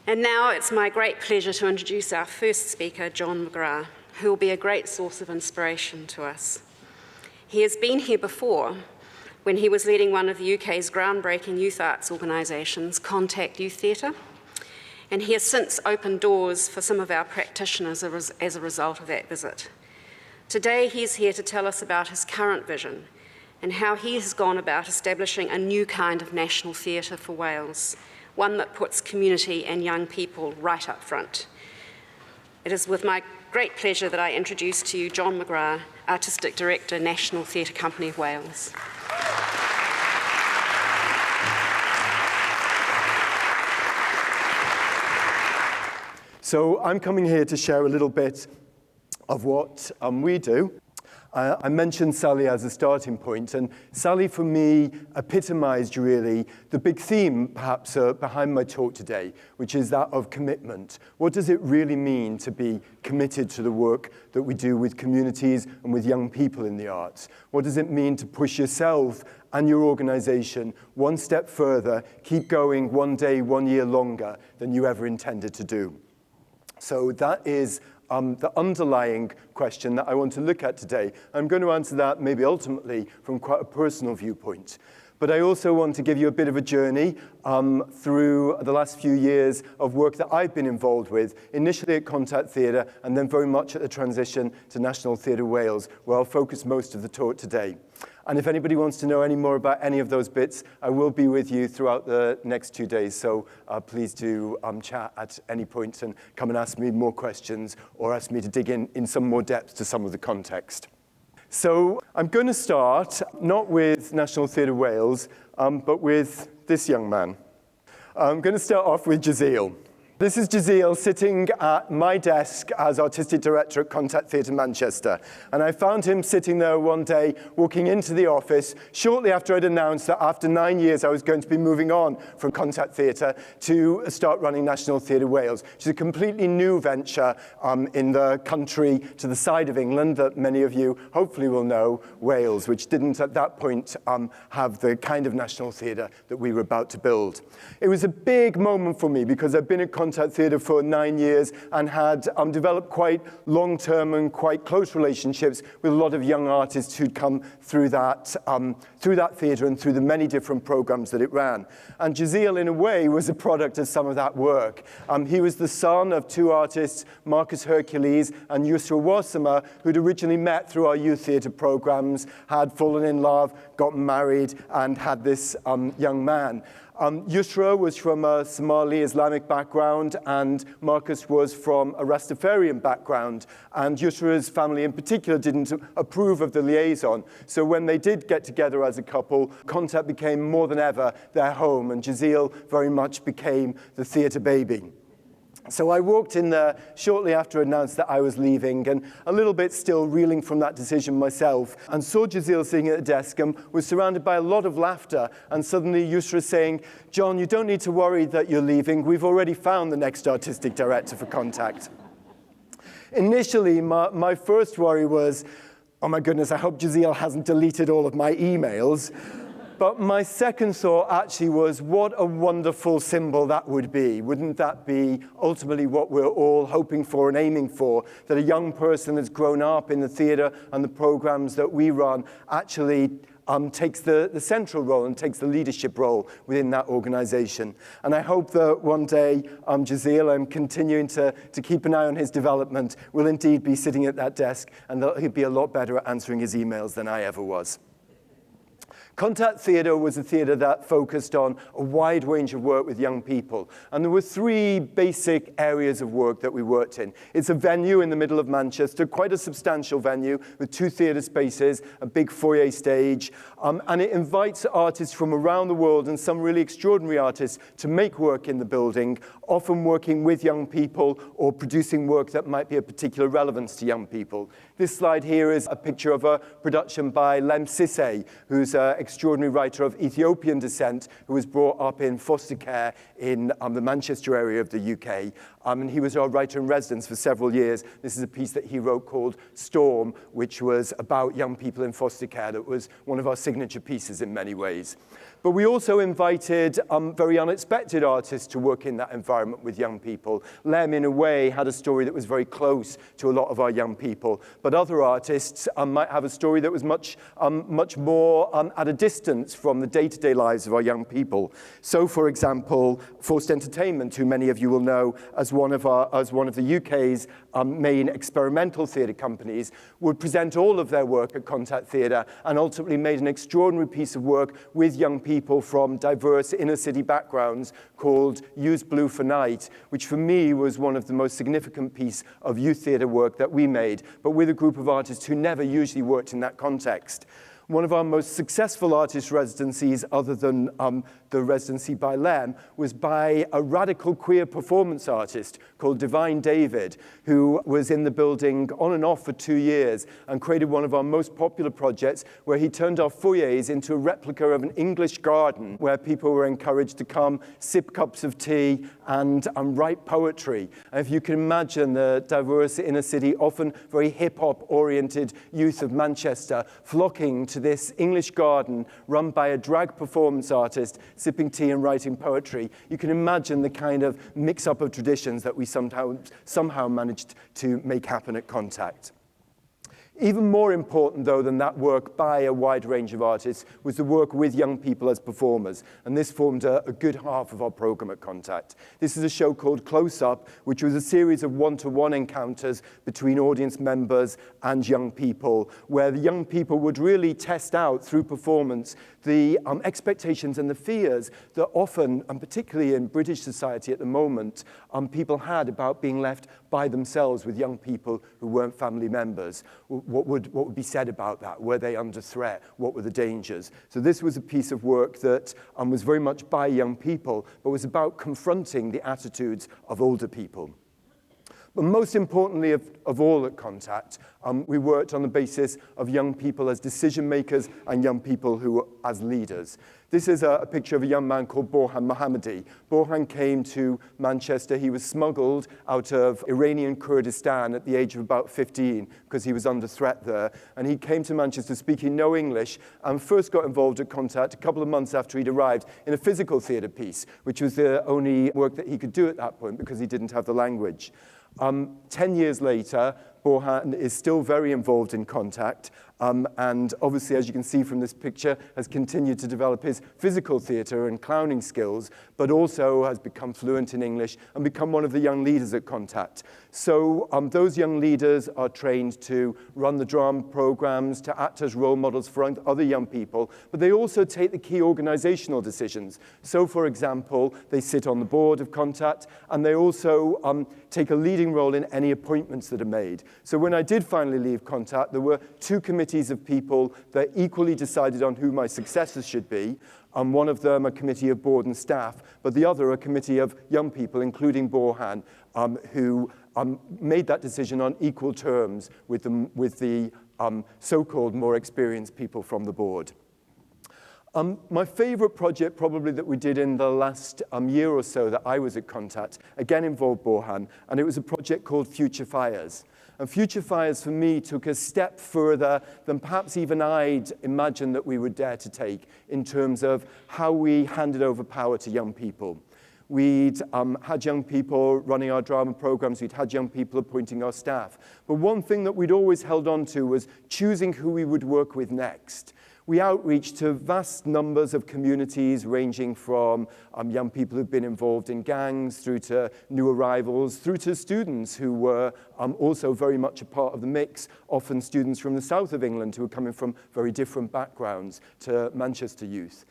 And now it's my great pleasure to introduce our first speaker, John McGrath, who will be a great source of inspiration to us. He has been here before when he was leading one of the UK's groundbreaking youth arts organisations, Contact Youth Theatre, and he has since opened doors for some of our practitioners as a result of that visit. Today, he's here to tell us about his current vision and how he has gone about establishing a new kind of national theatre for Wales, one that puts community and young people right up front. It is with my great pleasure that I introduce to you John McGrath, Artistic Director, National Theatre Company of Wales. So I'm coming here to share a little bit of what we do. I mentioned Sally as a starting point, and Sally for me epitomized really the big theme perhaps behind my talk today, which is that of commitment. What does it really mean to be committed to the work that we do with communities and with young people in the arts? What does it mean to push yourself and your organization one step further, keep going one day, 1 year longer than you ever intended to do? So that is the underlying question that I want to look at today. I'm going to answer that maybe ultimately from quite a personal viewpoint. But I also want to give you a bit of a journey through the last few years of work that I've been involved with, initially at Contact Theatre and then very much at the transition to National Theatre Wales, where I'll focus most of the talk today. And if anybody wants to know any more about any of those bits, I will be with you throughout the next 2 days. So please do chat at any point and come and ask me more questions or ask me to dig in some more depth to some of the context. So I'm going to start not with National Theatre Wales, but with this young man. I'm going to start off with Jazeel. This is Jazeel sitting at my desk as Artistic Director at Contact Theatre Manchester. And I found him sitting there one day, walking into the office, shortly after I'd announced that after 9 years I was going to be moving on from Contact Theatre to start running National Theatre Wales, which is a completely new venture in the country to the side of England that many of you hopefully will know, Wales, which didn't at that point have the kind of national theatre that we were about to build. It was a big moment for me because I've been at Contact Theatre for 9 years and had developed quite long-term and quite close relationships with a lot of young artists who'd come through that theatre and through the many different programs that it ran. And Jazeel, in a way, was a product of some of that work. He was the son of two artists, Marcus Hercules and Yusra Wasima, who'd originally met through our youth theatre programs, had fallen in love, gotten married, and had this young man. Yusra was from a Somali Islamic background, and Marcus was from a Rastafarian background. And Yusra's family in particular didn't approve of the liaison. So when they did get together as a couple, Contact became more than ever their home, and Jazeel very much became the theatre baby. So I walked in there shortly after I announced that I was leaving, and a little bit still reeling from that decision myself, and saw Jazeel sitting at the desk and was surrounded by a lot of laughter, and suddenly Yusra saying, "John, you don't need to worry that you're leaving. We've already found the next artistic director for Contact." Initially, my first worry was, oh my goodness, I hope Jazeel hasn't deleted all of my emails. But my second thought actually was, what a wonderful symbol that would be. Wouldn't that be ultimately what we're all hoping for and aiming for, that a young person that's grown up in the theatre and the programs that we run actually takes the central role and takes the leadership role within that organization. And I hope that one day Jazeel, I'm continuing to keep an eye on his development, will indeed be sitting at that desk, and that he'll be a lot better at answering his emails than I ever was. Contact Theatre was a theatre that focused on a wide range of work with young people. And there were three basic areas of work that we worked in. It's a venue in the middle of Manchester, quite a substantial venue with 2 theatre spaces, a big foyer stage. And it invites artists from around the world and some really extraordinary artists to make work in the building, often working with young people or producing work that might be of particular relevance to young people. This slide here is a picture of a production by Lem Sisse, who's an extraordinary writer of Ethiopian descent who was brought up in foster care in the Manchester area of the UK. And he was our writer in residence for several years. This is a piece that he wrote called Storm, which was about young people in foster care. That was one of our signature pieces in many ways. But we also invited very unexpected artists to work in that environment with young people. Lem, in a way, had a story that was very close to a lot of our young people. But other artists might have a story that was much more at a distance from the day-to-day lives of our young people. So, for example, Forced Entertainment, who many of you will know as one of the UK's main experimental theatre companies, would present all of their work at Contact Theatre and ultimately made an extraordinary piece of work with young people from diverse inner-city backgrounds called Use Blue for Night, which for me was one of the most significant piece of youth theatre work that we made, but with a group of artists who never usually worked in that context. One of our most successful artist residencies, other than the residency by Lem, was by a radical queer performance artist called Divine David, who was in the building on and off for 2 years and created one of our most popular projects where he turned our foyers into a replica of an English garden where people were encouraged to come, sip cups of tea, and write poetry. And if you can imagine the diverse inner city, often very hip-hop oriented youth of Manchester flocking to this English garden run by a drag performance artist sipping tea and writing poetry, you can imagine the kind of mix-up of traditions that we somehow managed to make happen at Contact. Even more important, though, than that work by a wide range of artists was the work with young people as performers, and this formed a good half of our program at Contact. This is a show called Close Up, which was a series of one-to-one encounters between audience members and young people, where the young people would really test out through performance the expectations and the fears that often, and particularly in British society at the moment, people had about being left by themselves with young people who weren't family members. What would be said about that? Were they under threat? What were the dangers? So this was a piece of work that was very much by young people, but was about confronting the attitudes of older people. But most importantly of all at Contact, we worked on the basis of young people as decision makers and young people who as leaders. This is a picture of a young man called Borhan Mohammadi. Borhan came to Manchester. He was smuggled out of Iranian Kurdistan at the age of about 15 because he was under threat there. And he came to Manchester speaking no English and first got involved at Contact a couple of months after he'd arrived in a physical theatre piece, which was the only work that he could do at that point because he didn't have the language. 10 years later, Borhan is still very involved in Contact, and obviously, as you can see from this picture, has continued to develop his physical theatre and clowning skills, but also has become fluent in English and become one of the young leaders at Contact. So those young leaders are trained to run the drama programs, to act as role models for other young people, but they also take the key organizational decisions. So, for example, they sit on the board of Contact, and they also take a leading role in any appointments that are made. So when I did finally leave Contact, there were 2 committees of people that equally decided on who my successors should be. One of them a committee of board and staff, but the other a committee of young people, including Borhan, who made that decision on equal terms with the so-called more experienced people from the board. My favorite project probably that we did in the last year or so that I was at Contact, again involved Borhan, and it was a project called Future Fires. And Future Fires, for me, took a step further than perhaps even I'd imagined that we would dare to take in terms of how we handed over power to young people. We'd had young people running our drama programs. We'd had young people appointing our staff. But one thing that we'd always held on to was choosing who we would work with next. We outreach to vast numbers of communities, ranging from young people who've been involved in gangs, through to new arrivals, through to students who were also very much a part of the mix, often students from the south of England who were coming from very different backgrounds to Manchester youth.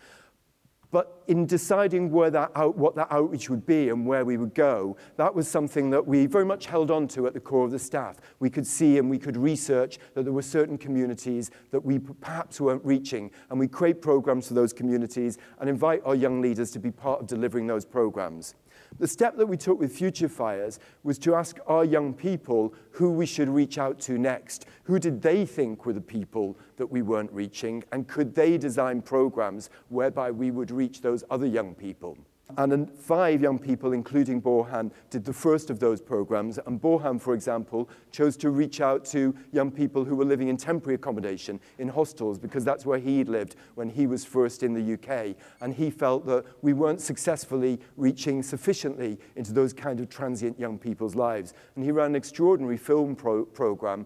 But in deciding what that outreach would be and where we would go, that was something that we very much held on to at the core of the staff. We could see and we could research that there were certain communities that we perhaps weren't reaching, and we create programs for those communities and invite our young leaders to be part of delivering those programs. The step that we took with Future Fires was to ask our young people who we should reach out to next. Who did they think were the people that we weren't reaching, and could they design programs whereby we would reach those other young people? And then 5 young people, including Borhan, did the first of those programs. And Borhan, for example, chose to reach out to young people who were living in temporary accommodation in hostels, because that's where he'd lived when he was first in the UK. And he felt that we weren't successfully reaching sufficiently into those kind of transient young people's lives. And he ran an extraordinary film program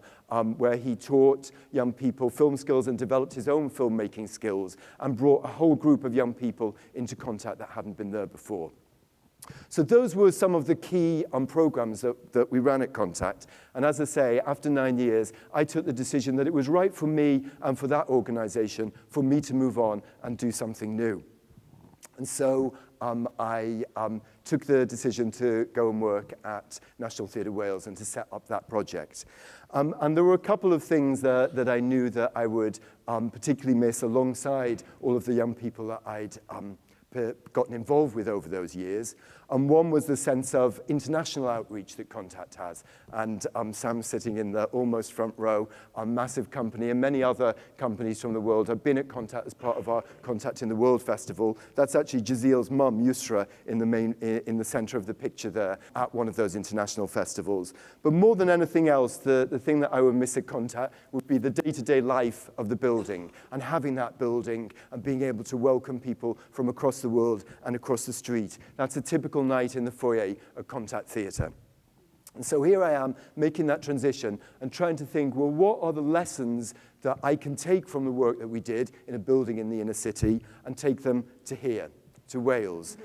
where he taught young people film skills and developed his own filmmaking skills, and brought a whole group of young people into contact that hadn't been there before. So those were some of the key programs that we ran at Contact. And as I say, after 9 years, I took the decision that it was right for me and for that organization for me to move on and do something new. And so I took the decision to go and work at National Theatre Wales and to set up that project. And there were a couple of things that I knew that I would particularly miss alongside all of the young people that I'd gotten involved with over those years. And one was the sense of international outreach that Contact has. And Sam's sitting in the almost front row, a massive company, and many other companies from the world have been at Contact as part of our Contact in the World Festival. That's actually Jazil's mum, Yusra, in the center of the picture there at one of those international festivals. But more than anything else, the thing that I would miss at Contact would be the day-to-day life of the building, and having that building and being able to welcome people from across the world and across the street. That's a typical night in the foyer of Contact Theatre. And so here I am making that transition and trying to think, well, what are the lessons that I can take from the work that we did in a building in the inner city and take them to here, to Wales.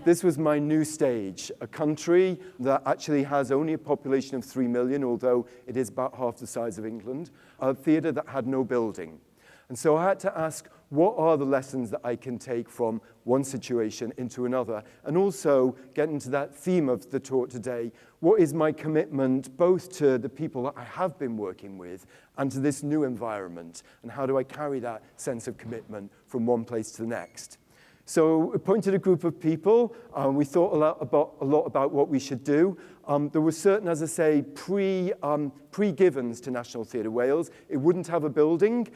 This was my new stage, a country that actually has only a population of 3 million, although it is about half the size of England, a theatre that had no building. And so I had to ask, what are the lessons that I can take from one situation into another? And also, get into that theme of the talk today, what is my commitment both to the people that I have been working with and to this new environment? And how do I carry that sense of commitment from one place to the next? So we appointed a group of people. We thought a lot about what we should do. There were certain, as I say, pre-givens to National Theatre Wales. It wouldn't have a building.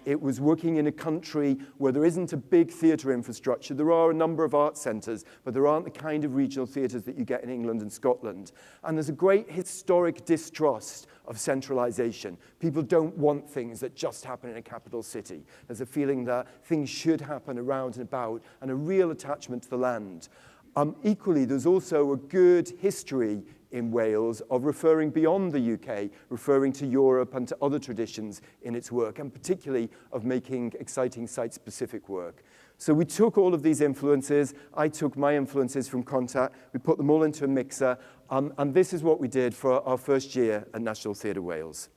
It was working in a country where there isn't a big theatre infrastructure. There are a number of art centres, but there aren't the kind of regional theatres that you get in England and Scotland. And there's a great historic distrust of centralisation. People don't want things that just happen in a capital city. There's a feeling that things should happen around and about, and a real attachment to the land. Equally, there's also a good history in Wales of referring beyond the UK, referring to Europe and to other traditions in its work, and particularly of making exciting site-specific work. So we took all of these influences. I took my influences from Contact. We put them all into a mixer, and this is what we did for our first year at National Theatre Wales.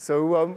So,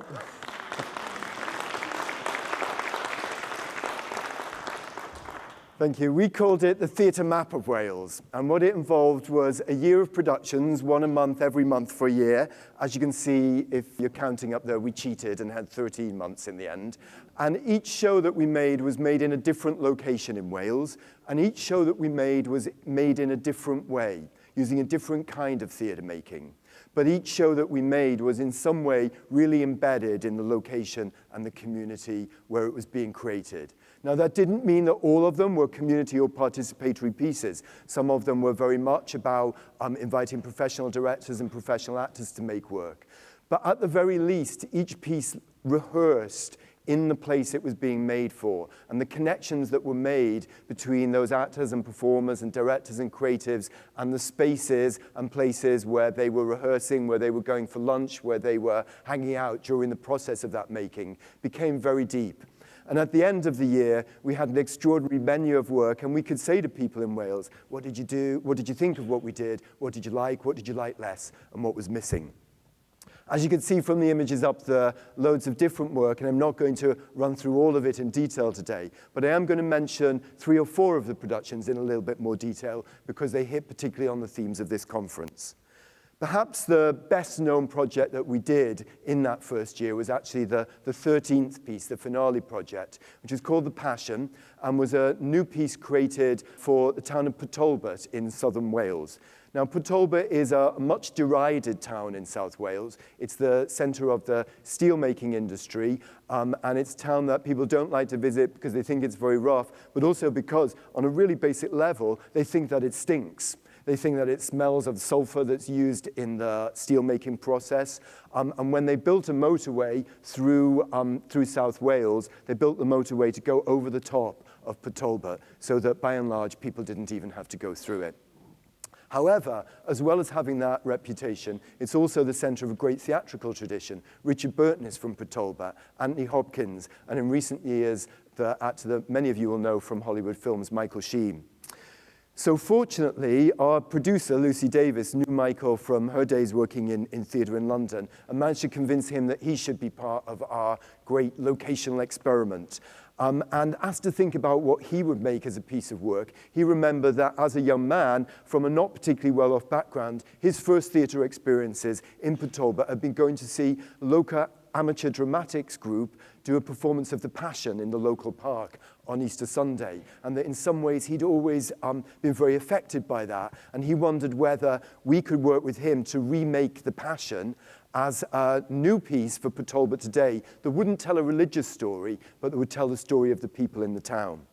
thank you. We called it the Theatre Map of Wales, and what it involved was a year of productions, one a month, every month for a year. As you can see, if you're counting up there, we cheated and had 13 months in the end. And each show that we made was made in a different location in Wales, and each show that we made was made in a different way, using a different kind of theatre making. But each show that we made was in some way really embedded in the location and the community where it was being created. Now, that didn't mean that all of them were community or participatory pieces. Some of them were very much about inviting professional directors and professional actors to make work. But at the very least, each piece rehearsed in the place it was being made for, and the connections that were made between those actors and performers and directors and creatives and the spaces and places where they were rehearsing, where they were going for lunch, where they were hanging out during the process of that making became very deep. And at the end of the year, we had an extraordinary menu of work, and we could say to people in Wales, what did you do? What did you think of what we did? What did you like? What did you like less? And what was missing? As you can see from the images up there, loads of different work, and I'm not going to run through all of it in detail today, but I am going to mention 3 or 4 of the productions in a little bit more detail because they hit particularly on the themes of this conference. Perhaps the best-known project that we did in that first year was actually the 13th piece, the finale project, which is called The Passion, and was a new piece created for the town of Port Talbot in southern Wales. Now, Port Talbot is a much derided town in South Wales. It's the centre of the steelmaking industry, and it's a town that people don't like to visit because they think it's very rough, but also because, on a really basic level, they think that it stinks. They think that it smells of sulfur that's used in the steelmaking process. And when they built a motorway through South Wales, they built the motorway to go over the top of Port Talbot so that, by and large, people didn't even have to go through it. However, as well as having that reputation, it's also the centre of a great theatrical tradition. Richard Burton is from Port Talbot, Anthony Hopkins, and in recent years, the actor that many of you will know from Hollywood films, Michael Sheen. So fortunately, our producer, Lucy Davis, knew Michael from her days working in theatre in London and managed to convince him that he should be part of our great locational experiment. And asked to think about what he would make as a piece of work. He remembered that as a young man from a not particularly well-off background, his first theatre experiences in Port Talbot had been going to see a local amateur dramatics group do a performance of The Passion in the local park on Easter Sunday, and that in some ways he'd always been very affected by that, and he wondered whether we could work with him to remake The Passion as a new piece for Port Talbot today that wouldn't tell a religious story, but that would tell the story of the people in the town.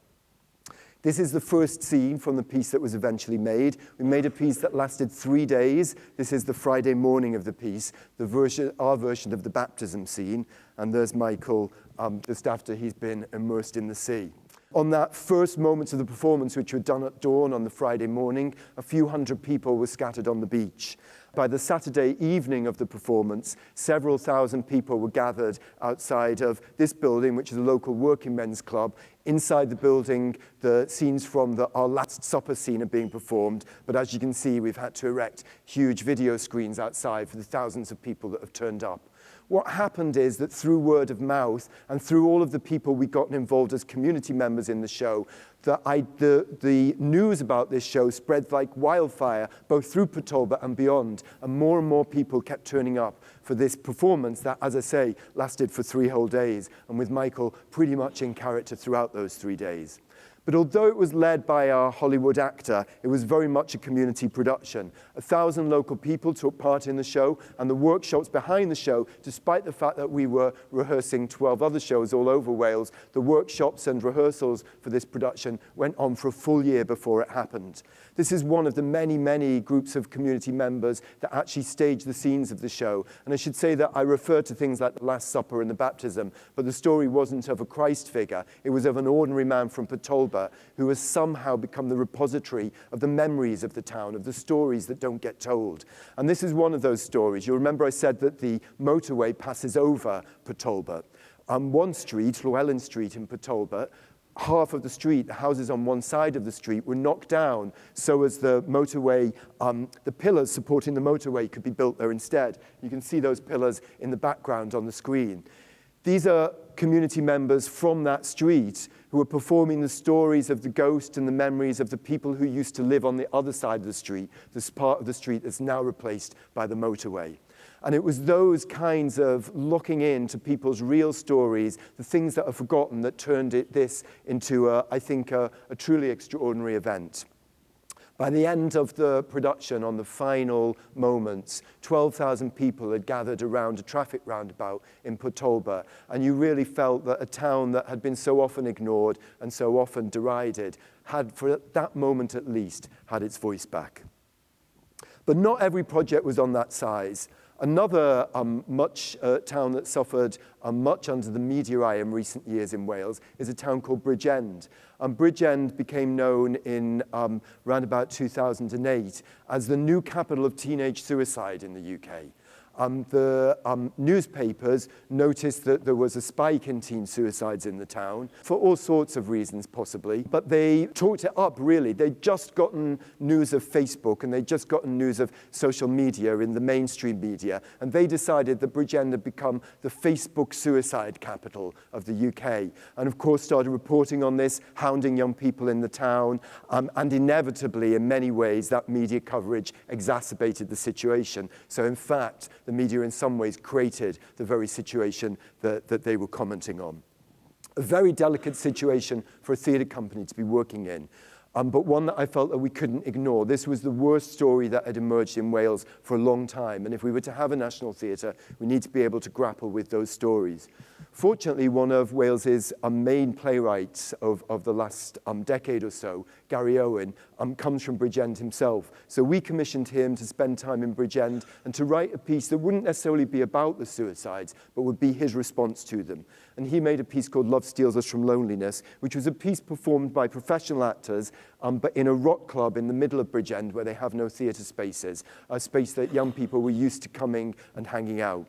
This is the first scene from the piece that was eventually made. We made a piece that lasted 3 days. This is the Friday morning of the piece, our version of the baptism scene. And there's Michael just after he's been immersed in the sea. On that first moment of the performance, which were done at dawn on the Friday morning, a few hundred people were scattered on the beach. By the Saturday evening of the performance, several thousand people were gathered outside of this building, which is a local working men's club. Inside the building, the scenes from our Last Supper scene are being performed, but as you can see, we've had to erect huge video screens outside for the thousands of people that have turned up. What happened is that through word of mouth and through all of the people we got involved as community members in the show, the news about this show spread like wildfire, both through Port Talbot and beyond, and more people kept turning up for this performance that, as I say, lasted for 3 whole days, and with Michael pretty much in character throughout those 3 days. But although it was led by our Hollywood actor, it was very much a community production. 1,000 local people took part in the show, and the workshops behind the show, despite the fact that we were rehearsing 12 other shows all over Wales, the workshops and rehearsals for this production went on for a full year before it happened. This is one of the many groups of community members that actually staged the scenes of the show. And I should say that I refer to things like the Last Supper and the baptism, but the story wasn't of a Christ figure. It was of an ordinary man from Port Talbot who has somehow become the repository of the memories of the town, of the stories that don't get told. And this is one of those stories. You'll remember I said that the motorway passes over Port Talbot. One street, Llewellyn Street in Port Talbot, half of the street, the houses on one side of the street, were knocked down so as the motorway, the pillars supporting the motorway could be built there instead. You can see those pillars in the background on the screen. These are community members from that street who are performing the stories of the ghost and the memories of the people who used to live on the other side of the street, this part of the street that's now replaced by the motorway. And it was those kinds of looking into people's real stories, the things that are forgotten, that turned this into, I think, a truly extraordinary event. By the end of the production, on the final moments, 12,000 people had gathered around a traffic roundabout in Port, and you really felt that a town that had been so often ignored and so often derided had, for that moment at least, had its voice back. But not every project was on that size. Another town that suffered much under the media eye in recent years in Wales is a town called Bridgend. Bridgend became known in around about 2008 as the new capital of teenage suicide in the UK. The newspapers noticed that there was a spike in teen suicides in the town for all sorts of reasons, possibly, but they talked it up, really. They'd just gotten news of Facebook and they'd just gotten news of social media in the mainstream media, and they decided that Bridgend had become the Facebook suicide capital of the UK, and of course started reporting on this, hounding young people in the town, and inevitably, in many ways, that media coverage exacerbated the situation. So in fact, the media in some ways created the very situation that they were commenting on. A very delicate situation for a theatre company to be working in, but one that I felt that we couldn't ignore. This was the worst story that had emerged in Wales for a long time, and if we were to have a national theatre, we need to be able to grapple with those stories. Fortunately, one of Wales's main playwrights of the last decade or so, Gary Owen, comes from Bridgend himself. So we commissioned him to spend time in Bridgend and to write a piece that wouldn't necessarily be about the suicides, but would be his response to them. And he made a piece called Love Steals Us from Loneliness, which was a piece performed by professional actors, but in a rock club in the middle of Bridgend where they have no theatre spaces, a space that young people were used to coming and hanging out.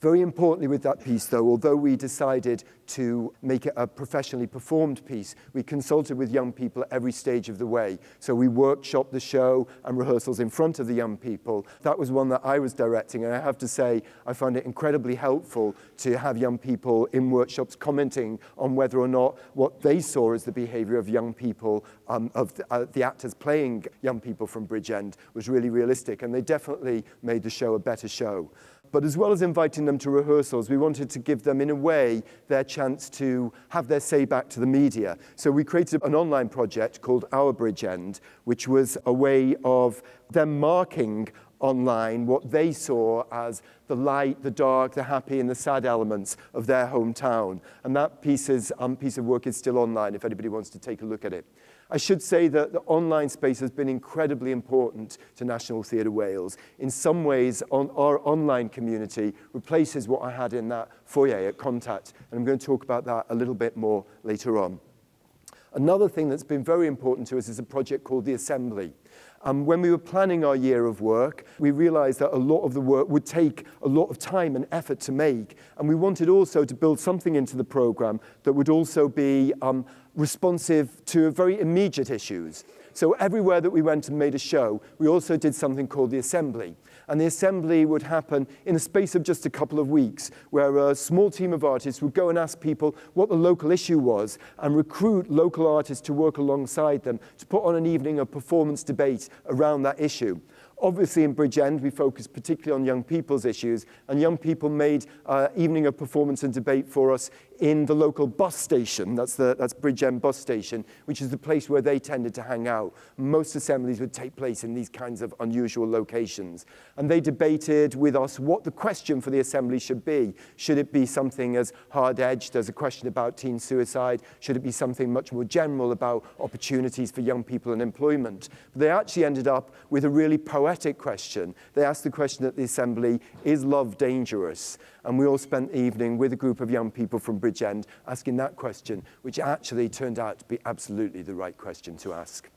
Very importantly with that piece, though, although we decided to make it a professionally performed piece, we consulted with young people at every stage of the way. So we workshopped the show and rehearsals in front of the young people. That was one that I was directing, and I have to say I found it incredibly helpful to have young people in workshops commenting on whether or not what they saw as the behavior of young people, the actors playing young people from Bridgend, was really realistic, and they definitely made the show a better show. But as well as inviting them to rehearsals, we wanted to give them, in a way, their chance to have their say back to the media. So we created an online project called Our Bridgend, which was a way of them marking online what they saw as the light, the dark, the happy and the sad elements of their hometown. And that piece of work is still online if anybody wants to take a look at it. I should say that the online space has been incredibly important to National Theatre Wales. In some ways, our online community replaces what I had in that foyer at Contact, and I'm going to talk about that a little bit more later on. Another thing that's been very important to us is a project called The Assembly. When we were planning our year of work, we realized that a lot of the work would take a lot of time and effort to make, and we wanted also to build something into the program that would also be responsive to very immediate issues. So everywhere that we went and made a show, we also did something called The Assembly. And the assembly would happen in a space of just a couple of weeks, where a small team of artists would go and ask people what the local issue was and recruit local artists to work alongside them to put on an evening of performance debate around that issue. Obviously, in Bridgend, we focused particularly on young people's issues, and young people made evening of performance and debate for us in the local bus station. That's Bridgend bus station, which is the place where they tended to hang out. Most assemblies would take place in these kinds of unusual locations. And they debated with us what the question for the assembly should be. Should it be something as hard-edged as a question about teen suicide? Should it be something much more general about opportunities for young people and employment? But they actually ended up with a really poetic question. They asked the question at the assembly, is love dangerous? And we all spent the evening with a group of young people from Bridgend asking that question, which actually turned out to be absolutely the right question to ask.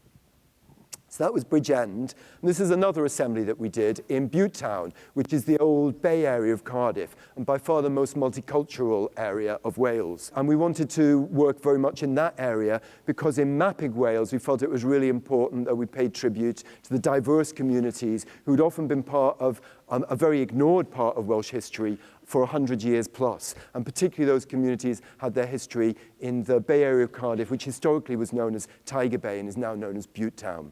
So that was Bridgend. And this is another assembly that we did in Butetown, which is the old Bay area of Cardiff, and by far the most multicultural area of Wales. And we wanted to work very much in that area because in mapping Wales, we felt it was really important that we paid tribute to the diverse communities who'd often been part of a very ignored part of Welsh history for 100 years plus. And particularly those communities had their history in the Bay area of Cardiff, which historically was known as Tiger Bay and is now known as Butetown.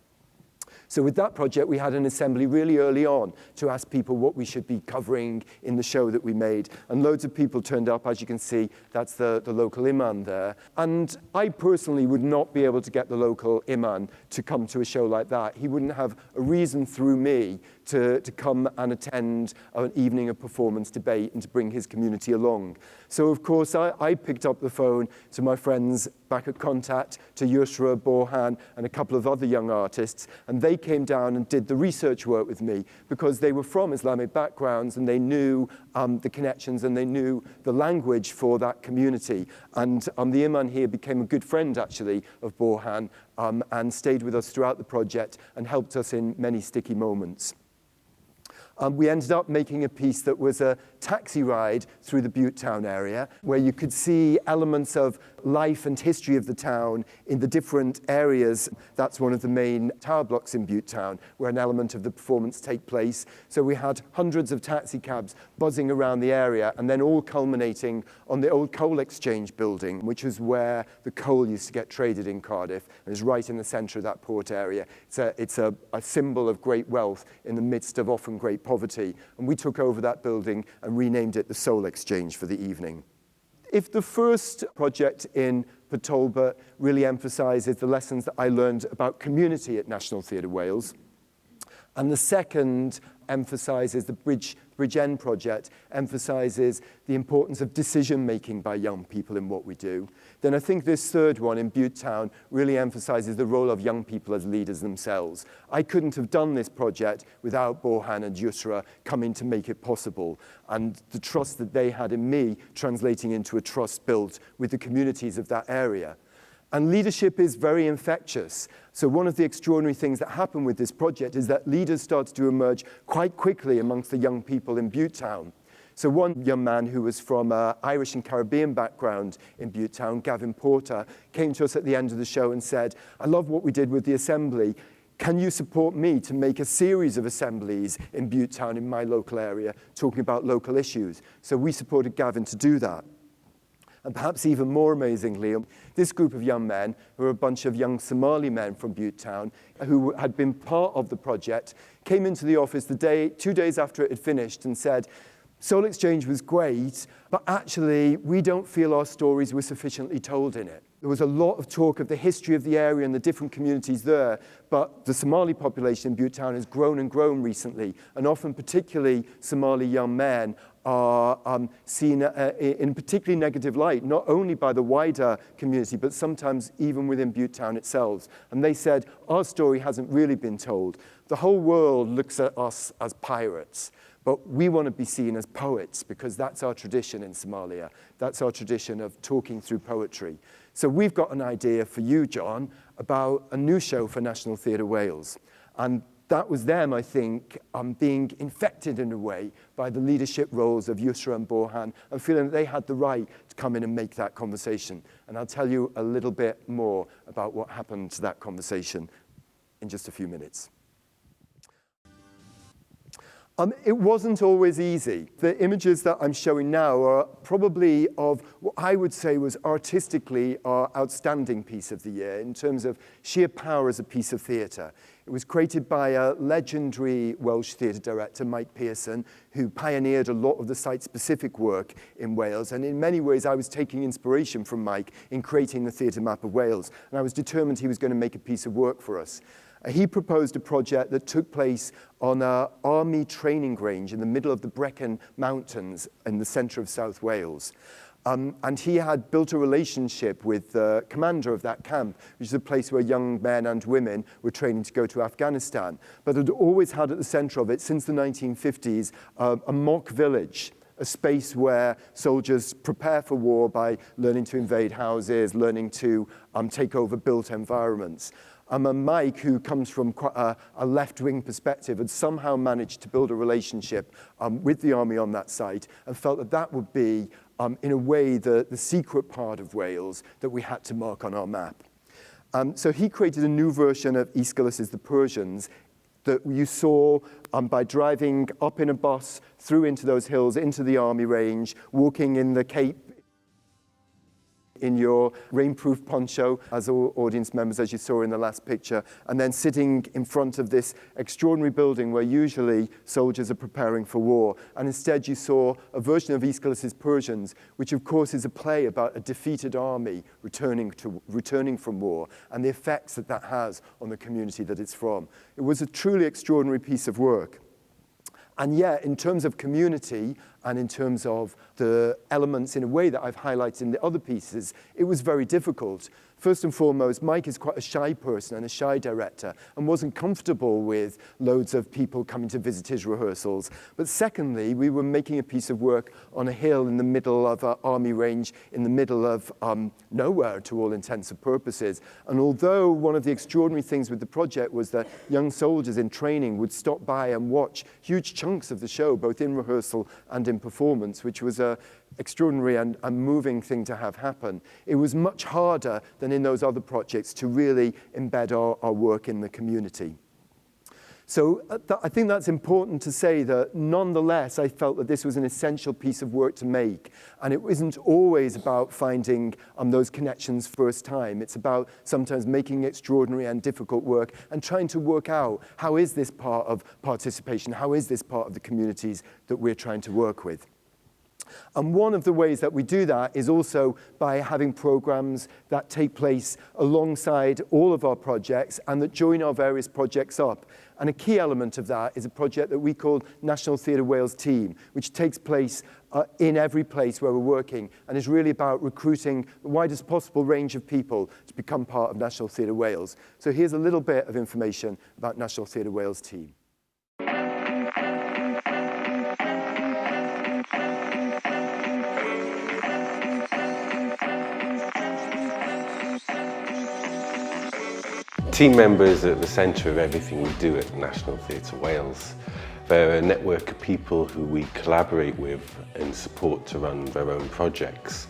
So with that project, we had an assembly really early on to ask people what we should be covering in the show that we made. And loads of people turned up. As you can see, that's the local imam there. And I personally would not be able to get the local imam to come to a show like that. He wouldn't have a reason through me to come and attend an evening of performance debate and to bring his community along. So, of course, I picked up the phone to my friends back at Contact, to Yusra, Borhan, and a couple of other young artists, and they came down and did the research work with me because they were from Islamic backgrounds and they knew the connections and they knew the language for that community. And the imam here became a good friend, actually, of Borhan and stayed with us throughout the project and helped us in many sticky moments. We ended up making a piece that was a taxi ride through the Butetown area where you could see elements of life and history of the town in the different areas. That's one of the main tower blocks in Butetown where an element of the performance take place. So we had hundreds of taxi cabs buzzing around the area and then all culminating on the old coal exchange building, which is where the coal used to get traded in Cardiff and is right in the centre of that port area. It's a symbol of great wealth in the midst of often great poverty. And we took over that building and renamed it the Soul Exchange for the evening. If the first project in Potolba really emphasises the lessons that I learned about community at National Theatre Wales, and the second emphasises the Bridgend project, emphasises the importance of decision-making by young people in what we do, then I think this third one in Butetown really emphasises the role of young people as leaders themselves. I couldn't have done this project without Borhan and Yusra coming to make it possible, and the trust that they had in me translating into a trust built with the communities of that area. And leadership is very infectious. So one of the extraordinary things that happened with this project is that leaders started to emerge quite quickly amongst the young people in Butetown. So one young man who was from an Irish and Caribbean background in Butetown, Gavin Porter, came to us at the end of the show and said, "I love what we did with the assembly. Can you support me to make a series of assemblies in Butetown in my local area talking about local issues?" So we supported Gavin to do that. And perhaps even more amazingly, this group of young men, who were a bunch of young Somali men from Butetown, who had been part of the project, came into the office 2 days after it had finished and said, "Soul Exchange was great, but actually we don't feel our stories were sufficiently told in it. There was a lot of talk of the history of the area and the different communities there, but the Somali population in Butetown has grown and grown recently, and often particularly Somali young men are seen in particularly negative light, not only by the wider community, but sometimes even within Butetown itself." And they said, "Our story hasn't really been told. The whole world looks at us as pirates, but we want to be seen as poets because that's our tradition in Somalia. That's our tradition of talking through poetry. So we've got an idea for you, John, about a new show for National Theatre Wales." And that was them, I think, being infected in a way by the leadership roles of Yusra and Borhan and feeling that they had the right to come in and make that conversation. And I'll tell you a little bit more about what happened to that conversation in just a few minutes. It wasn't always easy. The images that I'm showing now are probably of what I would say was artistically our outstanding piece of the year in terms of sheer power as a piece of theatre. It was created by a legendary Welsh theatre director, Mike Pearson, who pioneered a lot of the site-specific work in Wales. And in many ways, I was taking inspiration from Mike in creating the theatre map of Wales. And I was determined he was going to make a piece of work for us. He proposed a project that took place on an army training range in the middle of the Brecon Mountains in the centre of South Wales. And he had built a relationship with the commander of that camp, which is a place where young men and women were training to go to Afghanistan. But had always had at the centre of it, since the 1950s, a mock village, a space where soldiers prepare for war by learning to invade houses, learning to take over built environments. And Mike, who comes from quite a left-wing perspective, had somehow managed to build a relationship with the army on that site and felt that that would be, in a way, the secret part of Wales that we had to mark on our map. So he created a new version of Aeschylus's The Persians that you saw by driving up in a bus through into those hills, into the army range, walking in the Cape in your rainproof poncho as all audience members, as you saw in the last picture, and then sitting in front of this extraordinary building where usually soldiers are preparing for war. And instead you saw a version of Aeschylus's Persians, which of course is a play about a defeated army returning from war and the effects that that has on the community that it's from. It was a truly extraordinary piece of work. And yet, in terms of community and in terms of the elements in a way that I've highlighted in the other pieces, it was very difficult. First and foremost, Mike is quite a shy person and a shy director and wasn't comfortable with loads of people coming to visit his rehearsals. But secondly, we were making a piece of work on a hill in the middle of an army range, in the middle of nowhere to all intents and purposes. And although one of the extraordinary things with the project was that young soldiers in training would stop by and watch huge chunks of the show, both in rehearsal and in performance, which was a extraordinary and moving thing to have happen. It was much harder than in those other projects to really embed our work in the community. So I think that's important to say that nonetheless, I felt that this was an essential piece of work to make. And it isn't always about finding those connections first time. It's about sometimes making extraordinary and difficult work and trying to work out how is this part of participation, how is this part of the communities that we're trying to work with. And one of the ways that we do that is also by having programs that take place alongside all of our projects and that join our various projects up. And a key element of that is a project that we call National Theatre Wales Team, which takes place in every place where we're working and is really about recruiting the widest possible range of people to become part of National Theatre Wales. So here's a little bit of information about National Theatre Wales Team. Team members are at the centre of everything we do at National Theatre Wales. They're a network of people who we collaborate with and support to run their own projects.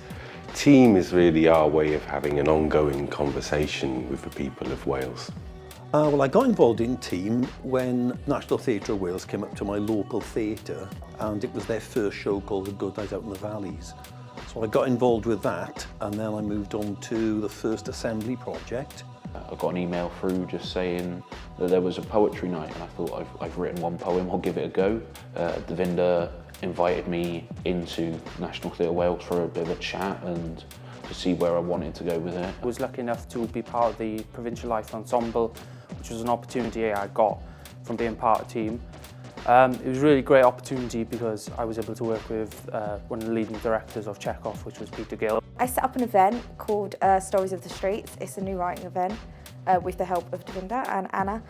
Team is really our way of having an ongoing conversation with the people of Wales. Well, I got involved in Team when National Theatre Wales came up to my local theatre and it was their first show called The Good Night Out in the Valleys. So I got involved with that and then I moved on to the first assembly project. I got an email through just saying that there was a poetry night and I thought I've written one poem, I'll give it a go. Davinder invited me into National Theatre Wales for a bit of a chat and to see where I wanted to go with it. I was lucky enough to be part of the Provincial Life Ensemble, which was an opportunity I got from being part of Team. It was a really great opportunity because I was able to work with one of the leading directors of Chekhov, which was Peter Gill. I set up an event called Stories of the Streets. It's a new writing event with the help of Davinder and Anna.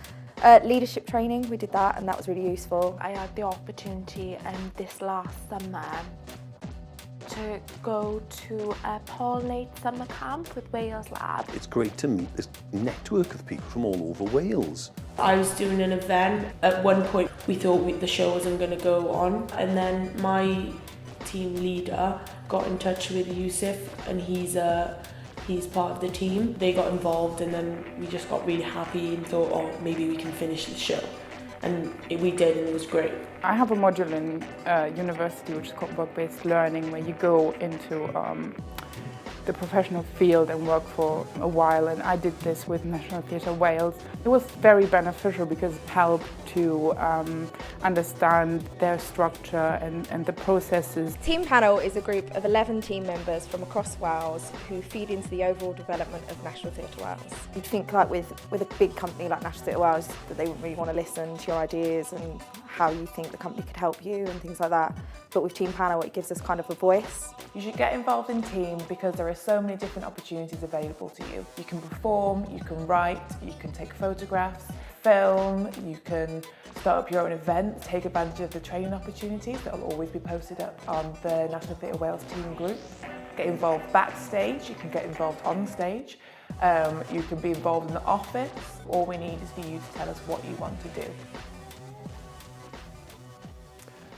Leadership training, we did that and that was really useful. I had the opportunity this last summer to go to a Paul Late summer camp with Wales Lab. It's great to meet this network of people from all over Wales. I was doing an event. At one point we thought the show wasn't going to go on and then my team leader got in touch with Yusuf and he's part of the team. They got involved and then we just got really happy and thought, oh, maybe we can finish the show. And we did and it was great. I have a module in university which is called work-based learning where you go into the professional field and work for a while, and I did this with National Theatre Wales. It was very beneficial because it helped to understand their structure and the processes. Team Panel is a group of 11 team members from across Wales who feed into the overall development of National Theatre Wales. You'd think like with a big company like National Theatre Wales that they wouldn't really want to listen to your ideas and how you think the company could help you and things like that. But with Team Panel it gives us kind of a voice. You should get involved in Team because there are so many different opportunities available to you. You can perform, you can write, you can take photographs, film, you can start up your own event, take advantage of the training opportunities that will always be posted up on the National Theatre Wales Team group. Get involved backstage, you can get involved on stage. You can be involved in the office. All we need is for you to tell us what you want to do.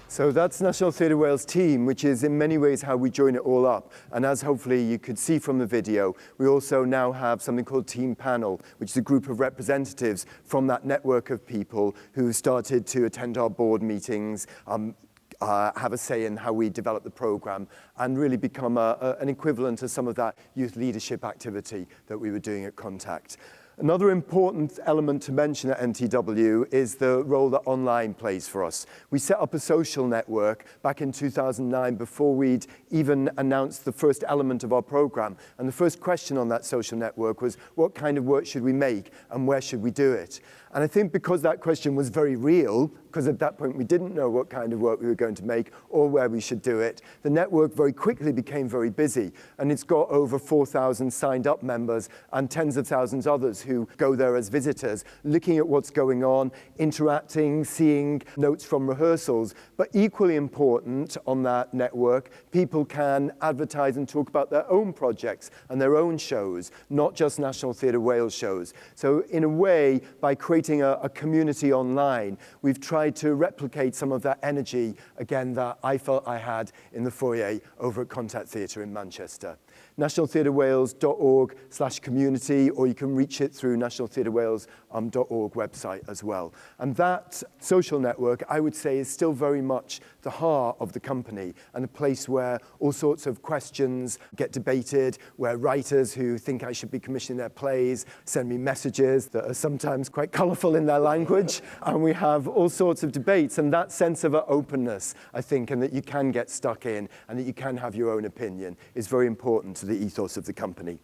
So that's National Theatre Wales team, which is in many ways how we join it all up. And as hopefully you could see from the video, we also now have something called Team Panel, which is a group of representatives from that network of people who started to attend our board meetings, have a say in how we develop the programme, and really become an equivalent to some of that youth leadership activity that we were doing at Contact. Another important element to mention at NTW is the role that online plays for us. We set up a social network back in 2009 before we'd even announced the first element of our programme. And the first question on that social network was, what kind of work should we make and where should we do it? And I think because that question was very real, because at that point we didn't know what kind of work we were going to make or where we should do it, the network very quickly became very busy. And it's got over 4,000 signed up members and tens of thousands others who go there as visitors, looking at what's going on, interacting, seeing notes from rehearsals. But equally important on that network, people can advertise and talk about their own projects and their own shows, not just National Theatre Wales shows. So in a way, by creating a community online, we've tried to replicate some of that energy, again, that I felt I had in the foyer over at Contact Theatre in Manchester. nationaltheatrewales.org/community, or you can reach it through nationaltheatrewales.org website as well. And that social network, I would say, is still very much the heart of the company and a place where all sorts of questions get debated, where writers who think I should be commissioning their plays send me messages that are sometimes quite colourful in their language. And we have all sorts of debates, and that sense of openness, I think, and that you can get stuck in and that you can have your own opinion is very important to the ethos of the company.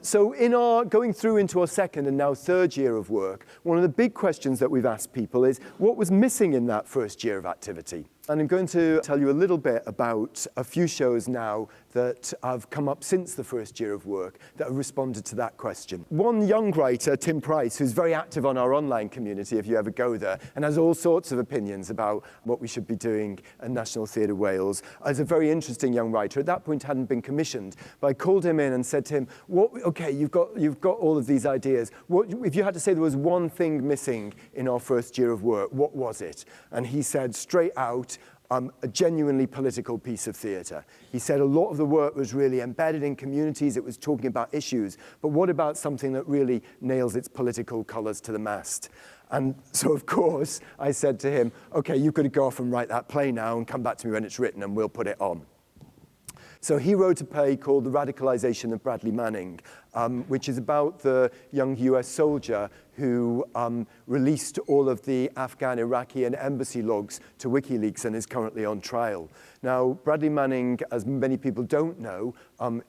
So in our going through into our second and now third year of work, one of the big questions that we've asked people is, what was missing in that first year of activity? And I'm going to tell you a little bit about a few shows now that have come up since the first year of work that have responded to that question. One young writer, Tim Price, who's very active on our online community if you ever go there, and has all sorts of opinions about what we should be doing at National Theatre Wales, is a very interesting young writer. At that point hadn't been commissioned, but I called him in and said to him, okay, you've got all of these ideas. If you had to say there was one thing missing in our first year of work, what was it? And he said straight out, a genuinely political piece of theatre. He said a lot of the work was really embedded in communities, it was talking about issues, but what about something that really nails its political colours to the mast? And so, of course, I said to him, okay, you've got to go off and write that play now and come back to me when it's written and we'll put it on. So he wrote a play called The Radicalisation of Bradley Manning, which is about the young US soldier who released all of the Afghan, Iraqi, and embassy logs to WikiLeaks and is currently on trial. Now, Bradley Manning, as many people don't know,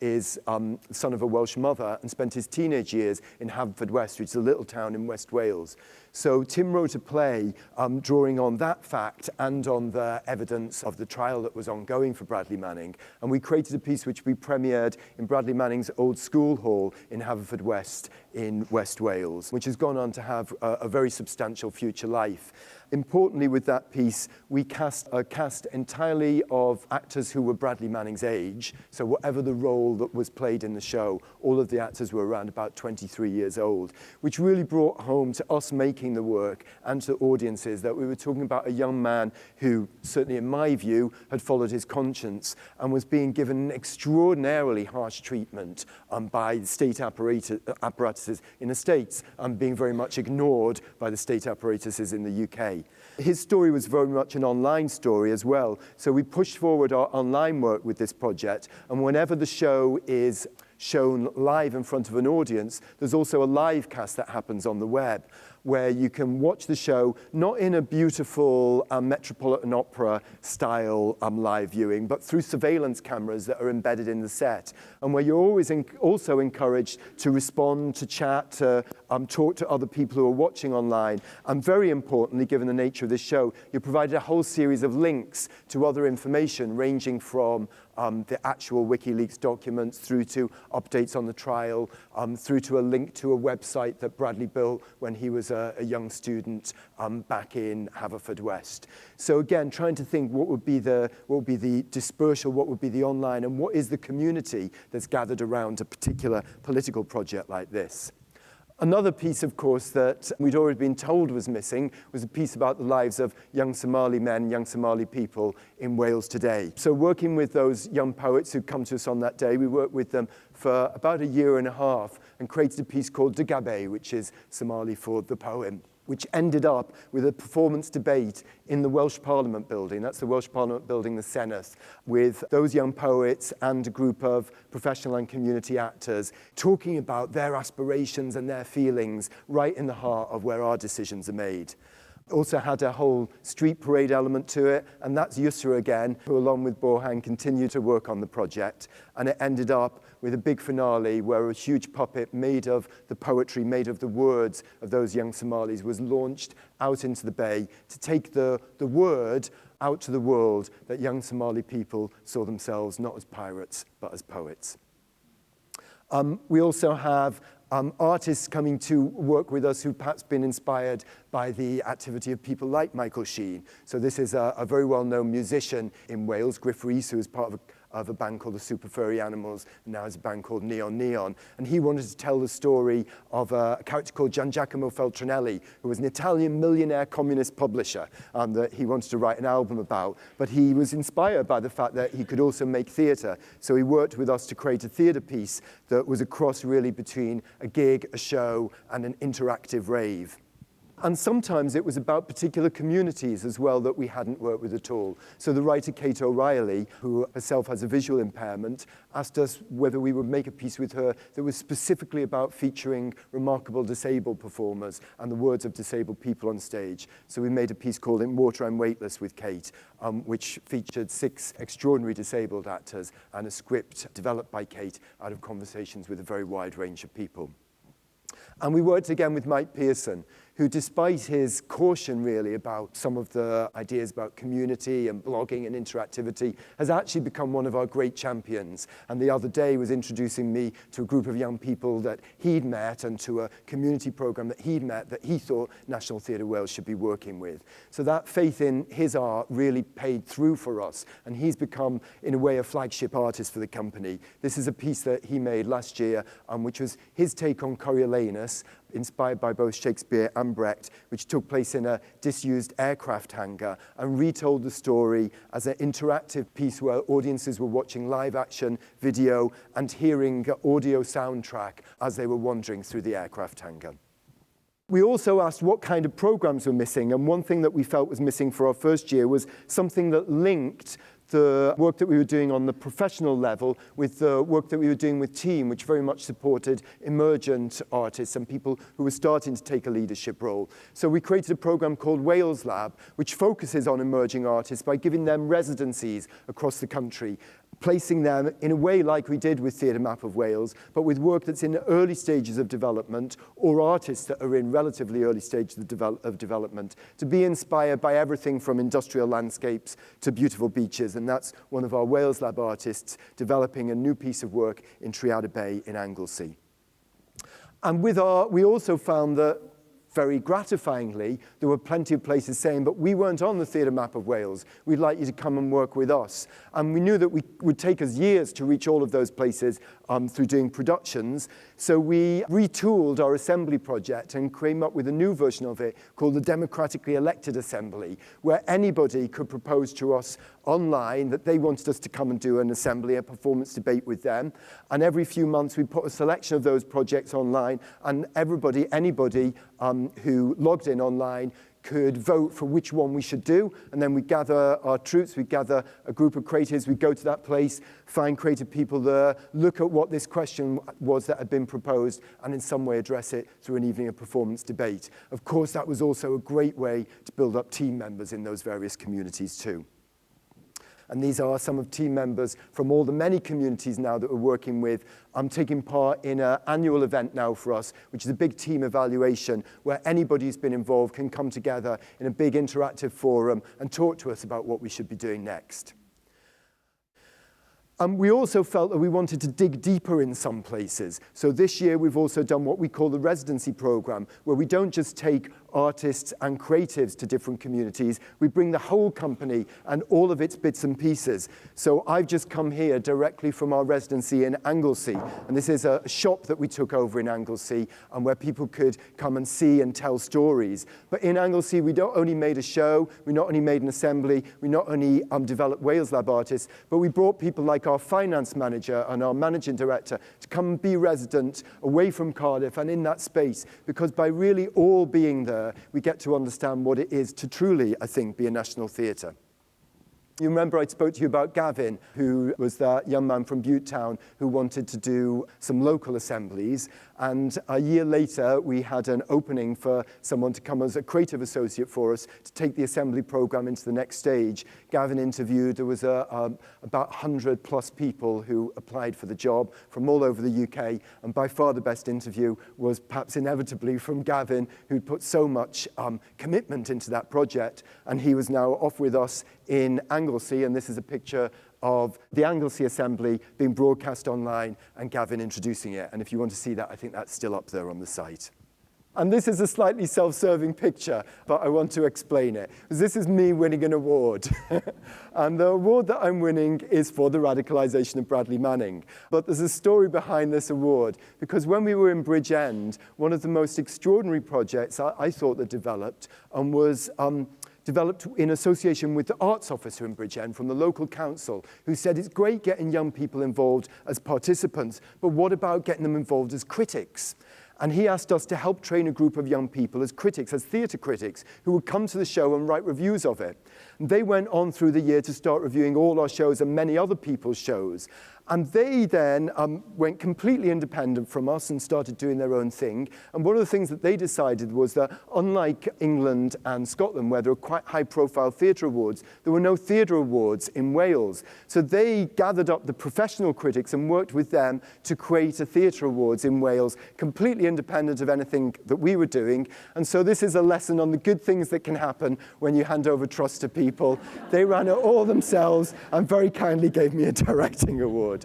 is the son of a Welsh mother and spent his teenage years in Haverfordwest, which is a little town in West Wales. So Tim wrote a play drawing on that fact and on the evidence of the trial that was ongoing for Bradley Manning. And we created a piece which we premiered in Bradley Manning's old school hall in Haverfordwest in West Wales, which has gone on to have a very substantial future life. Importantly, with that piece, we cast a cast entirely of actors who were Bradley Manning's age. So whatever the role that was played in the show, all of the actors were around about 23 years old, which really brought home to us making the work and to audiences that we were talking about a young man who, certainly in my view, had followed his conscience and was being given extraordinarily harsh treatment by the state apparatuses in the States and being very much ignored by the state apparatuses in the UK. His story was very much an online story as well. So we pushed forward our online work with this project, and whenever the show is shown live in front of an audience, there's also a live cast that happens on the web, where you can watch the show, not in a beautiful Metropolitan Opera style live viewing, but through surveillance cameras that are embedded in the set, and where you're always also encouraged to respond, to chat, to talk to other people who are watching online. And very importantly, given the nature of this show, you provided a whole series of links to other information, ranging from the actual WikiLeaks documents through to updates on the trial, through to a link to a website that Bradley built when he was was a young student back in Haverfordwest. So again, trying to think what would be the dispersal, what would be the online, and what is the community that's gathered around a particular political project like this. Another piece, of course, that we'd already been told was missing was a piece about the lives of young Somali men, young Somali people in Wales today. So working with those young poets who come to us on that day, we worked with them for about a year and a half and created a piece called Dugabe, which is Somali for the poem, which ended up with a performance debate in the Welsh Parliament building. That's the Welsh Parliament building, the Senedd, with those young poets and a group of professional and community actors talking about their aspirations and their feelings right in the heart of where our decisions are made. Also had a whole street parade element to it, and that's Yusra again, who along with Borhan continued to work on the project, and it ended up with a big finale where a huge puppet made of the poetry, made of the words of those young Somalis was launched out into the bay to take the word out to the world that young Somali people saw themselves not as pirates, but as poets. We also have artists coming to work with us who've perhaps been inspired by the activity of people like Michael Sheen. So this is a very well-known musician in Wales, Griff Rhys, who is part of a band called the Super Furry Animals, and now has a band called Neon Neon. And he wanted to tell the story of a character called Gian Giacomo Feltrinelli, who was an Italian millionaire communist publisher that he wanted to write an album about. But he was inspired by the fact that he could also make theatre. So he worked with us to create a theatre piece that was a cross really between a gig, a show, and an interactive rave. And sometimes it was about particular communities as well that we hadn't worked with at all. So the writer Kate O'Reilly, who herself has a visual impairment, asked us whether we would make a piece with her that was specifically about featuring remarkable disabled performers and the words of disabled people on stage. So we made a piece called In Water I'm Weightless with Kate, which featured 6 extraordinary disabled actors and a script developed by Kate out of conversations with a very wide range of people. And we worked again with Mike Pearson, who, despite his caution really about some of the ideas about community and blogging and interactivity, has actually become one of our great champions. And the other day was introducing me to a group of young people that he'd met and to a community program that he'd met that he thought National Theatre Wales should be working with. So that faith in his art really paid through for us, and he's become, in a way, a flagship artist for the company. This is a piece that he made last year, which was his take on Coriolanus, inspired by both Shakespeare and Brecht, which took place in a disused aircraft hangar, and retold the story as an interactive piece where audiences were watching live action video and hearing audio soundtrack as they were wandering through the aircraft hangar. We also asked what kind of programs were missing, and one thing that we felt was missing for our first year was something that linked the work that we were doing on the professional level with the work that we were doing with Team, which very much supported emergent artists and people who were starting to take a leadership role. So we created a program called Wales Lab, which focuses on emerging artists by giving them residencies across the country, placing them in a way like we did with Theatre Map of Wales, but with work that's in the early stages of development, or artists that are in relatively early stages of development, to be inspired by everything from industrial landscapes to beautiful beaches. And that's one of our Wales Lab artists developing a new piece of work in Triada Bay in Anglesey. And we also found that, very gratifyingly, there were plenty of places saying, but we weren't on the Theatre Map of Wales. We'd like you to come and work with us. And we knew that it would take us years to reach all of those places through doing productions. So we retooled our assembly project and came up with a new version of it called the Democratically Elected Assembly, where anybody could propose to us online that they wanted us to come and do an assembly, a performance debate with them. And every few months we put a selection of those projects online, and anybody who logged in online could vote for which one we should do, and then we gather our troops, we gather a group of creatives, we go to that place, find creative people there, look at what this question was that had been proposed, and in some way address it through an evening of performance debate. Of course, that was also a great way to build up team members in those various communities too. And these are some of team members from all the many communities now that we're working with. I'm taking part in an annual event now for us, which is a big team evaluation where anybody who's been involved can come together in a big interactive forum and talk to us about what we should be doing next. We also felt that we wanted to dig deeper in some places. So this year we've also done what we call the residency program, where we don't just take artists and creatives to different communities, we bring the whole company and all of its bits and pieces. So I've just come here directly from our residency in Anglesey, and this is a shop that we took over in Anglesey, and where people could come and see and tell stories. But in Anglesey, we not only made a show, we not only made an assembly, we not only developed Wales Lab artists, but we brought people like our finance manager and our managing director to come and be resident away from Cardiff and in that space, because by really all being there, we get to understand what it is to truly, I think, be a national theatre. You remember I spoke to you about Gavin, who was that young man from Butte Town who wanted to do some local assemblies. And a year later, we had an opening for someone to come as a creative associate for us to take the assembly program into the next stage. Gavin interviewed, there was about 100 plus people who applied for the job from all over the UK. And by far the best interview was perhaps inevitably from Gavin, who'd put so much commitment into that project. And he was now off with us in Anglesey, and this is a picture of the Anglesey Assembly being broadcast online and Gavin introducing it. And if you want to see that, I think that's still up there on the site. And this is a slightly self-serving picture, but I want to explain it. This is me winning an award. And the award that I'm winning is for the radicalisation of Bradley Manning. But there's a story behind this award, because when we were in Bridgend, one of the most extraordinary projects I thought that developed was developed in association with the arts officer in Bridgend from the local council, who said it's great getting young people involved as participants, but what about getting them involved as critics? And he asked us to help train a group of young people as critics, as theatre critics, who would come to the show and write reviews of it. And they went on through the year to start reviewing all our shows and many other people's shows. And they then went completely independent from us and started doing their own thing. And one of the things that they decided was that, unlike England and Scotland, where there are quite high-profile theatre awards, there were no theatre awards in Wales. So they gathered up the professional critics and worked with them to create a theatre awards in Wales, completely independent of anything that we were doing. And so this is a lesson on the good things that can happen when you hand over trust to people. They ran it all themselves and very kindly gave me a directing award.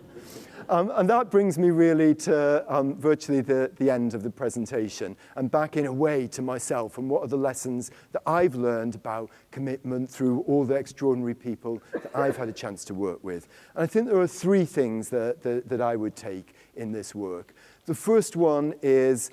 And that brings me really to virtually the end of the presentation, and back in a way to myself and what are the lessons that I've learned about commitment through all the extraordinary people that I've had a chance to work with. And I think there are three things that I would take in this work. The first one is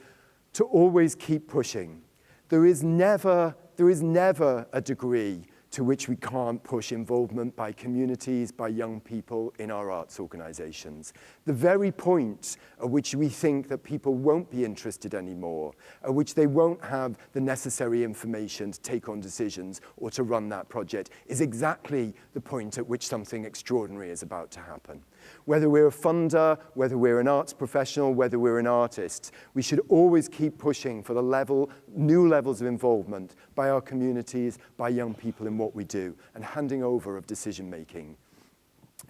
to always keep pushing. There is never a degree to which we can't push involvement by communities, by young people in our arts organisations. The very point at which we think that people won't be interested anymore, at which they won't have the necessary information to take on decisions or to run that project, is exactly the point at which something extraordinary is about to happen. Whether we're a funder, whether we're an arts professional, whether we're an artist, we should always keep pushing for the new levels of involvement by our communities, by young people in what we do, and handing over of decision making.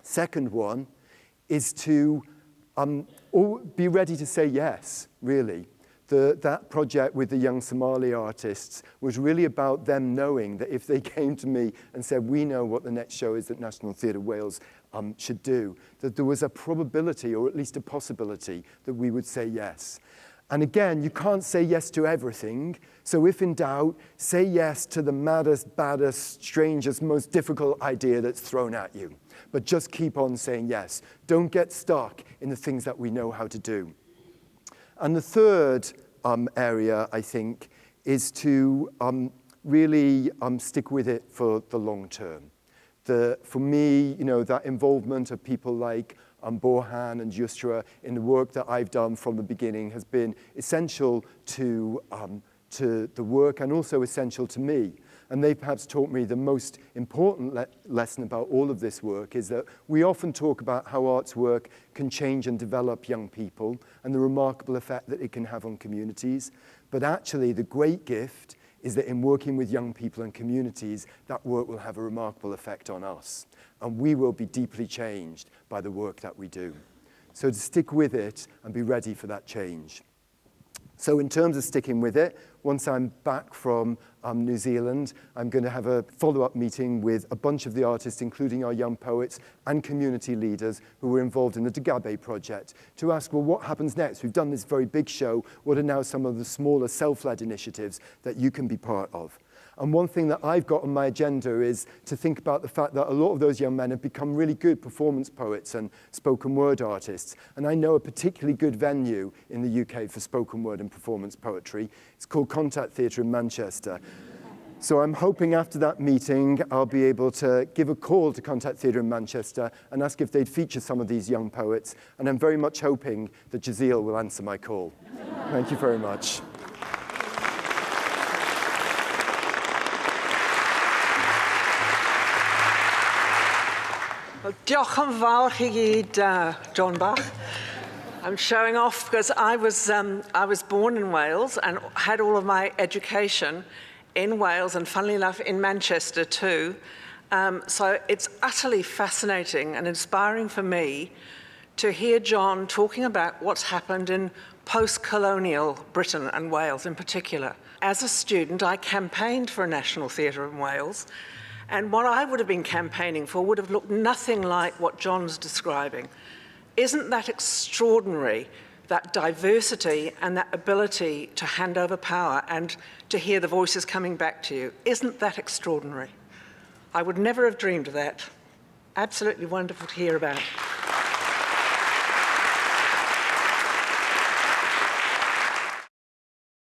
Second one is to be ready to say yes, really. That project with the young Somali artists was really about them knowing that if they came to me and said, we know what the next show is that National Theatre Wales should do, that there was a probability, or at least a possibility, that we would say yes. And again, you can't say yes to everything. So if in doubt, say yes to the maddest, baddest, strangest, most difficult idea that's thrown at you. But just keep on saying yes. Don't get stuck in the things that we know how to do. And the third area, I think, is to really stick with it for the long term. For me, that involvement of people like Borhan and Yusra in the work that I've done from the beginning has been essential to the work and also essential to me. And they perhaps taught me the most important lesson about all of this work is that we often talk about how arts work can change and develop young people and the remarkable effect that it can have on communities. But actually, the great gift is that in working with young people and communities, that work will have a remarkable effect on us. And we will be deeply changed by the work that we do. So to stick with it and be ready for that change. So in terms of sticking with it, once I'm back from New Zealand, I'm going to have a follow-up meeting with a bunch of the artists, including our young poets and community leaders who were involved in the Dagabe project, to ask, well, what happens next? We've done this very big show. What are now some of the smaller self-led initiatives that you can be part of? And one thing that I've got on my agenda is to think about the fact that a lot of those young men have become really good performance poets and spoken word artists. And I know a particularly good venue in the UK for spoken word and performance poetry. It's called Contact Theatre in Manchester. So I'm hoping after that meeting, I'll be able to give a call to Contact Theatre in Manchester and ask if they'd feature some of these young poets. And I'm very much hoping that Jazeel will answer my call. Thank you very much. Well, diolch yn fawr chi gyd, John Bach. I'm showing off because I was born in Wales and had all of my education in Wales and, funnily enough, in Manchester too. So it's utterly fascinating and inspiring for me to hear John talking about what's happened in post-colonial Britain and Wales in particular. As a student, I campaigned for a national theatre in Wales. And what I would have been campaigning for would have looked nothing like what John's describing. Isn't that extraordinary, that diversity and that ability to hand over power and to hear the voices coming back to you? Isn't that extraordinary? I would never have dreamed of that. Absolutely wonderful to hear about.